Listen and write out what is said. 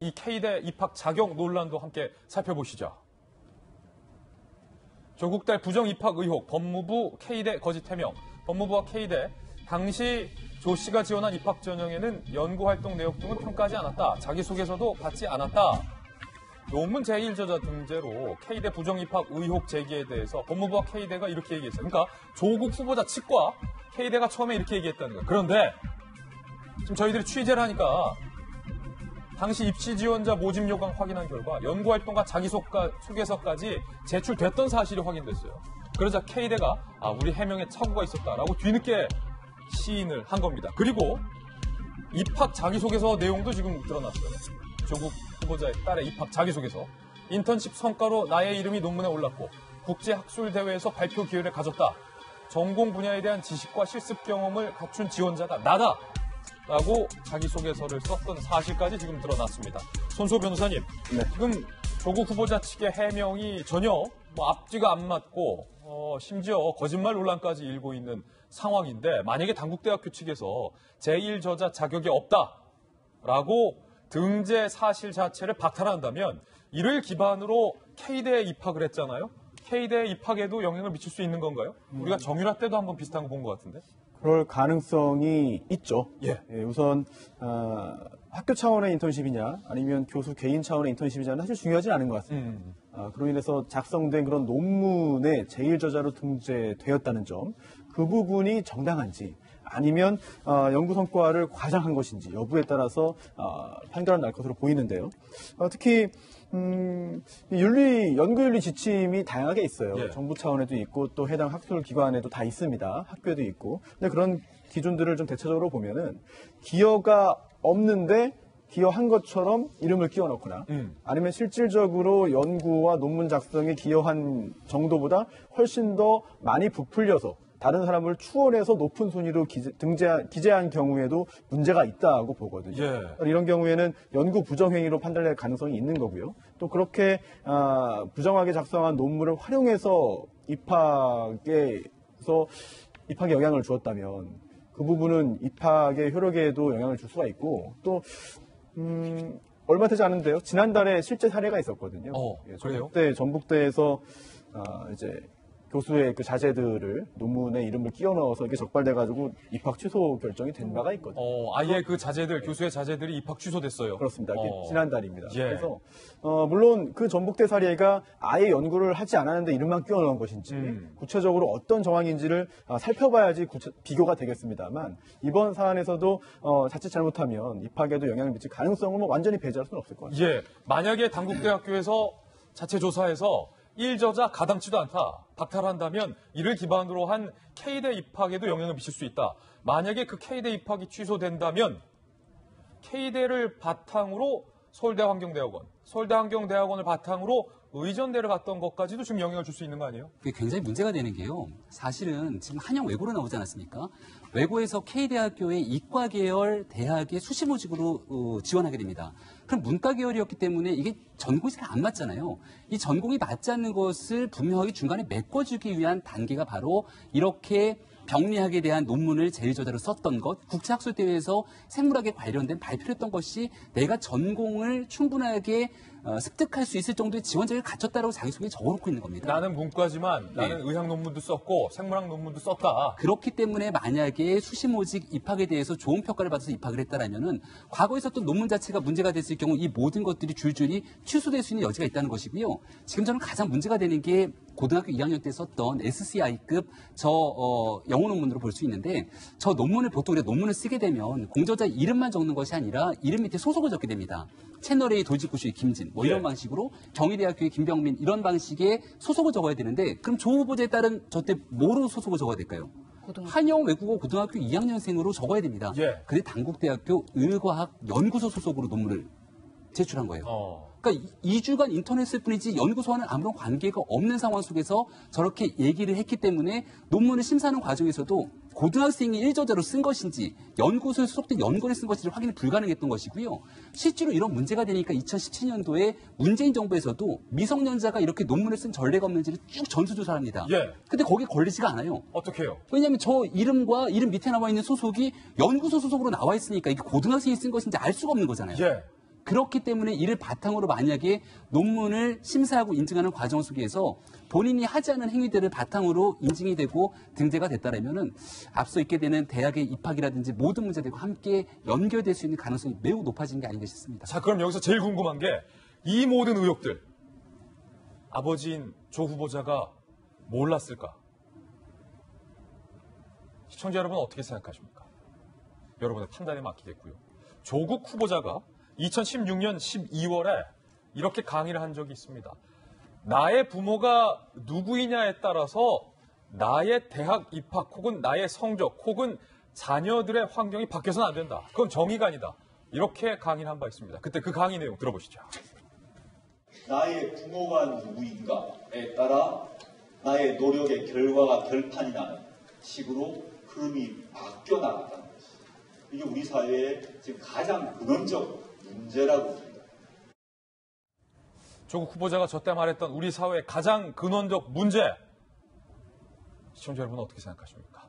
이 K대 입학 자격 논란도 함께 살펴보시죠. 조국 딸 부정 입학 의혹, 법무부 K대 거짓 해명. 법무부와 K대, 당시 조 씨가 지원한 입학 전형에는 연구활동 내역 등은 평가하지 않았다. 자기소개서도 받지 않았다. 논문 제1저자 등재로 K대 부정 입학 의혹 제기에 대해서 법무부와 K대가 이렇게 얘기했어요. 그러니까 조국 후보자 측과 K대가 처음에 이렇게 얘기했다는 거예요. 그런데 지금 저희들이 취재를 하니까 당시 입시 지원자 모집 요강 확인한 결과 연구활동과 자기소개서까지 제출됐던 사실이 확인됐어요. 그러자 K대가 우리 해명에 착오가 있었다라고 뒤늦게 시인을 한 겁니다. 그리고 입학 자기소개서 내용도 지금 드러났어요. 조국 후보자의 딸의 입학 자기소개서. 인턴십 성과로 나의 이름이 논문에 올랐고 국제학술대회에서 발표 기회를 가졌다. 전공 분야에 대한 지식과 실습 경험을 갖춘 지원자가 나다. 라고 자기소개서를 썼던 사실까지 지금 드러났습니다. 손수호 변호사님, 네. 지금 조국 후보자 측의 해명이 전혀 앞뒤가 안 맞고 심지어 거짓말 논란까지 일고 있는 상황인데 만약에 단국대학교 측에서 제1저자 자격이 없다라고 등재 사실 자체를 박탈한다면 이를 기반으로 K대에 입학을 했잖아요. K대에 입학에도 영향을 미칠 수 있는 건가요? 우리가 정유라 때도 한번 비슷한 거 본 것 같은데. 그럴 가능성이 있죠. 예. 우선 학교 차원의 인턴십이냐 아니면 교수 개인 차원의 인턴십이냐는 사실 중요하지 않은 것 같습니다. 그로 인해서 작성된 그런 논문에 제1저자로 등재되었다는 점, 그 부분이 정당한지 아니면 연구 성과를 과장한 것인지 여부에 따라서 판결은 날 것으로 보이는데요. 특히 연구윤리 지침이 다양하게 있어요. 예. 정부 차원에도 있고 또 해당 학술 기관에도 다 있습니다. 학교에도 있고. 근데 그런 기준들을 좀 대체적으로 보면은 기여가 없는데 기여한 것처럼 이름을 끼워 넣거나 아니면 실질적으로 연구와 논문 작성에 기여한 정도보다 훨씬 더 많이 부풀려서 다른 사람을 추월해서 높은 순위로 기재한 경우에도 문제가 있다고 보거든요. 예. 이런 경우에는 연구 부정행위로 판단될 가능성이 있는 거고요. 또 그렇게 부정하게 작성한 논문을 활용해서 입학에 영향을 주었다면 그 부분은 입학의 효력에도 영향을 줄 수가 있고 또 얼마 되지 않은데요. 지난달에 실제 사례가 있었거든요. 그래요? 전북대에서 이제 교수의 그 자제들을 논문에 이름을 끼워 넣어서 이게 적발돼가지고 입학 취소 결정이 된 바가 있거든요. 아예 그 자제들, 교수의 자제들이 입학 취소됐어요. 그렇습니다. 지난달입니다. 예. 그래서 물론 그 전북대 사례가 아예 연구를 하지 않았는데 이름만 끼워 넣은 것인지 구체적으로 어떤 정황인지를 살펴봐야지 비교가 되겠습니다만 이번 사안에서도 자칫 잘못하면 입학에도 영향을 미칠 가능성은 완전히 배제할 수는 없을 것 같습니다. 예, 만약에 단국대학교에서 자체 조사해서 1저자 가당치도 않다. 박탈한다면 이를 기반으로 한 K대 입학에도 영향을 미칠 수 있다. 만약에 그 K대 입학이 취소된다면 K대를 바탕으로 서울대 환경대학원, 서울대 환경대학원을 바탕으로 의전대를 갔던 것까지도 지금 영향을 줄 수 있는 거 아니에요? 그게 굉장히 문제가 되는 게요. 사실은 지금 한영 외고로 나오지 않았습니까? 외고에서 K대학교의 이과 계열 대학에 수시모집으로 지원하게 됩니다. 그럼 문과 계열이었기 때문에 이게 전공이 잘 안 맞잖아요. 이 전공이 맞지 않는 것을 분명하게 중간에 메꿔주기 위한 단계가 바로 이렇게 병리학에 대한 논문을 제1저자로 썼던 것, 국제학술대회에서 생물학에 관련된 발표를 했던 것이 내가 전공을 충분하게 습득할 수 있을 정도의 지원자를 갖췄다라고 자기소개에 적어놓고 있는 겁니다. 나는 문과지만 나는 의학 논문도 썼고 생물학 논문도 썼다. 그렇기 때문에 만약에 수시모집 입학에 대해서 좋은 평가를 받아서 입학을 했다라면은 과거에 있었던 논문 자체가 문제가 됐을 경우 이 모든 것들이 줄줄이 취소될 수 있는 여지가 있다는 것이고요. 지금 저는 가장 문제가 되는 게 고등학교 2학년 때 썼던 SCI급 영어 논문으로 볼 수 있는데 저 논문을 보통 우리가 논문을 쓰게 되면 공저자 이름만 적는 것이 아니라 이름 밑에 소속을 적게 됩니다. 채널A 도지구슈의 김진 이런 방식으로 경희대학교의 김병민 이런 방식의 소속을 적어야 되는데 그럼 조 후보자에 따른 저 때 뭐로 소속을 적어야 될까요? 한영 외국어 고등학교 2학년생으로 적어야 됩니다. 근데 단국대학교 의과학 연구소 소속으로 논문을 제출한 거예요. 그러니까 2주간 인터넷을 뿐이지 연구소와는 아무런 관계가 없는 상황 속에서 저렇게 얘기를 했기 때문에 논문을 심사하는 과정에서도 고등학생이 1저자로 쓴 것인지 연구소에 소속된 연구를 쓴 것인지 확인이 불가능했던 것이고요. 실제로 이런 문제가 되니까 2017년도에 문재인 정부에서도 미성년자가 이렇게 논문을 쓴 전례가 없는지를 쭉 전수조사를 합니다. 근데 거기에 걸리지가 않아요. 어떻게 해요? 왜냐하면 저 이름과 이름 밑에 나와 있는 소속이 연구소 소속으로 나와 있으니까 이게 고등학생이 쓴 것인지 알 수가 없는 거잖아요. 그렇기 때문에 이를 바탕으로 만약에 논문을 심사하고 인증하는 과정 속에서 본인이 하지 않은 행위들을 바탕으로 인증이 되고 등재가 됐다라면은 앞서 있게 되는 대학의 입학이라든지 모든 문제들과 함께 연결될 수 있는 가능성이 매우 높아지는 게 아닌가 싶습니다. 자, 그럼 여기서 제일 궁금한 게 이 모든 의혹들 아버지인 조 후보자가 몰랐을까? 시청자 여러분 어떻게 생각하십니까? 여러분의 판단에 맡기겠고요. 조국 후보자가 2016년 12월에 이렇게 강의를 한 적이 있습니다. 나의 부모가 누구이냐에 따라서 나의 대학 입학 혹은 나의 성적 혹은 자녀들의 환경이 바뀌어서는 안 된다. 그건 정의가 아니다. 이렇게 강의를 한 바 있습니다. 그때 그 강의 내용 들어보시죠. 나의 부모가 누구인가에 따라 나의 노력의 결과가 결판이 나는 식으로 흐름이 바뀌어 나갔다는 것이 이게 우리 사회의 지금 가장 근원적 문제라고 봅니다. 조국 후보자가 저때 말했던 우리 사회의 가장 근원적 문제. 시청자 여러분 어떻게 생각하십니까?